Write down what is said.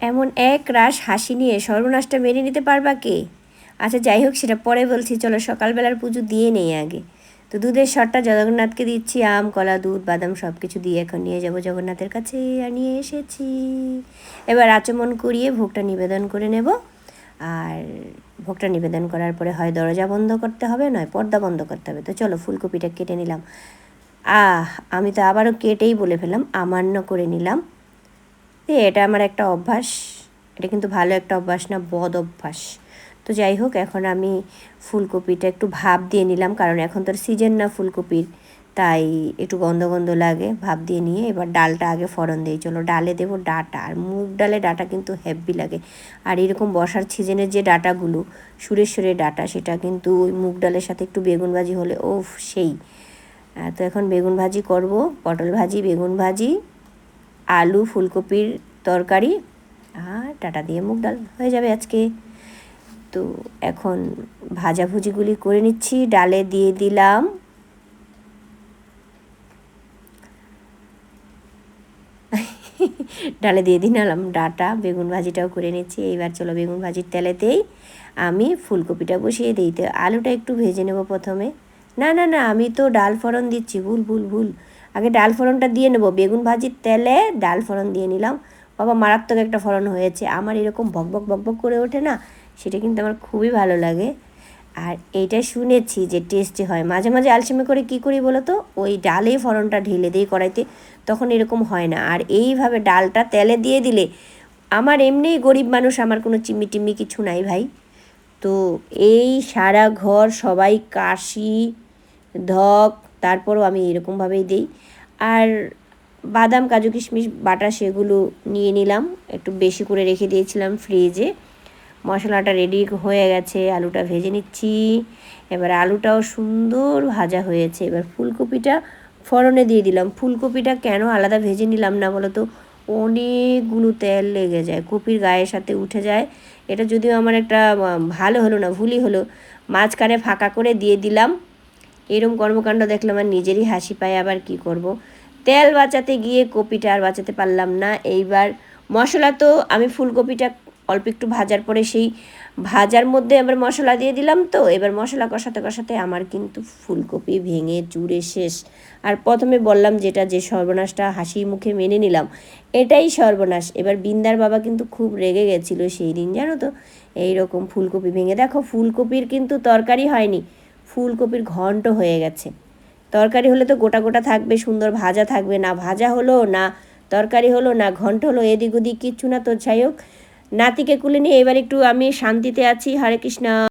এমন এক রাশ হাসি নিয়ে সর্বনাশটা মেনে নিতে পারবা কে? আচ্ছা যাই হোক, সেটা পরে বলছি, চলো সকালবেলার পুজো দিয়ে নেই আগে। তো দুধের শরটা জগন্নাথকে দিচ্ছি, আম কলা দুধ বাদাম সব কিছু দিয়ে এখন নিয়ে যাব জগন্নাথের কাছে, আর নিয়ে এসেছি। এবার আচমন করিয়ে ভোগটা নিবেদন করে নেব। আর ভোগটা নিবেদন করার পরে হয় দরজা বন্ধ করতে হবে, নয় পর্দা বন্ধ করতে হবে। তো চলো ফুলকপিটা কেটে নিলাম। আমি তো আবারও কেটেই বলে ফেললাম, আমান্য করে নিলাম। এটা আমার একটা অভ্যাস, এটা কিন্তু ভালো একটা অভ্যাস না, বদ অভ্যাস। তো যাই হোক, এখন আমি ফুলকপিটা একটু ভাপ দিয়ে নিলাম, কারণ এখন তোর সিজন না ফুলকপির, তাই একটু গন্ধ গন্ধ লাগে। ভাপ দিয়ে নিয়ে এবার ডালটা আগে ফোড়ন দিই। চলো ডালে দেবো ডাটা, আর মুগ ডালে ডাটা কিন্তু হেভি লাগে। আর এরকম বর্ষার সিজনের যে ডাটাগুলো, সুরেশ্বরের ডাটা, সেটা কিন্তু ওই মুগ ডালের সাথে একটু বেগুন ভাজি হলে ওফ সেই। তো এখন বেগুন ভাজি করব, পটল ভাজি, বেগুন ভাজি, আলু ফুলকপির তরকারি, আর ডাটা দিয়ে মুগ ডাল হয়ে যাবে আজকে। তো এখন ভাজাভুজিগুলি করে নিচ্ছি। ডালে দিয়ে দিলাম ডালে দিয়ে দিলাম ডাটা, বেগুন ভাজিটাও করে নিচ্ছি। এইবার চলো বেগুন ভাজির তেলেতেই আমি ফুলকপিটা বসিয়ে দিই। তো আলুটা একটু ভেজে নেব প্রথমে। না না না, আমি তো ডাল ফোড়ন দিচ্ছি, ভুল ভুল ভুল। আগে ডাল ফোড়নটা দিয়ে নেব, বেগুন ভাজির তেলে ডাল ফোড়ন দিয়ে নিলাম। বাবা মারাত্মক একটা ফোড়ন হয়েছে, আমার এরকম বকবক বকবক করে ওঠে না, সেটা কিন্তু আমার খুবই ভালো লাগে। আর এইটা শুনেছি যে টেস্টি হয়। মাঝে মাঝে আলসেমি করে কী করি বলো তো, ওই ডালেই ফোড়নটা ঢেলে দিই কড়াইতে, তখন এরকম হয় না। আর এইভাবে ডালটা তেলে দিয়ে দিলে, আমার এমনিই গরিব মানুষ, আমার কোনো চিম্মি টিম্মি কিছু নাই ভাই, তো এই সারা ঘর সবাই কাশি ধক, তারপরও আমি এরকমভাবেই দিই। আর বাদাম কাজু কিশমিশ বাটা সেগুলো নিয়ে নিলাম, একটু বেশি করে রেখে দিয়েছিলাম ফ্রিজে। মশলাটা রেডি হয়ে গেছে, আলুটা ভেজে নিচ্ছি। এবার আলুটাও সুন্দর ভাজা হয়েছে, এবার ফুলকপিটা ফোড়নে দিয়ে দিলাম। ফুলকপিটা কেন আলাদা ভেজে নিলাম না বলো তো, অনেকগুলো তেল লেগে যায়, কপির গায়ের সাথে উঠে যায়। এটা যদিও আমার একটা ভালো হলো না, ভুলই হলো, মাঝখানে ফাঁকা করে দিয়ে দিলাম। এরম কর্মকাণ্ড দেখলে আমার নিজেরই হাসি পায়, আবার কি করব। তেল বাঁচাতে গিয়ে কপিটা আর বাঁচাতে পারলাম না। এইবার মশলা তো আমি ফুলকপিটা অল্প একটু ভাজার পরে সেই ভাজার মধ্যে আবার মশলা দিয়ে দিলাম। তো এবার মশলা কষাতে কষাতে আমার কিন্তু ফুলকপি ভেঙে চুরে শেষ। আর প্রথমে বললাম যেটা, যে সর্বনাশটা হাসি মুখে মেনে নিলাম, এটাই সর্বনাশ। এবার বিন্দার বাবা কিন্তু খুব রেগে গেছিলো সেই দিন, জানো তো, এই রকম ফুলকপি ভেঙে। দেখো ফুলকপির কিন্তু তরকারি হয়নি, ফুলকপির ঘন্ট হয়ে গেছে। তরকারি হলে তো গোটা গোটা থাকবে, সুন্দর ভাজা থাকবে, না ভাজা হলো, না তরকারি হলো, না ঘন্ট হলো, এদিক ওদিক কিচ্ছু না। তো যাই হোক, নাতিকে কুলে নিয়ে এবার একটু আমি শান্তিতে আছি। হরে কৃষ্ণ।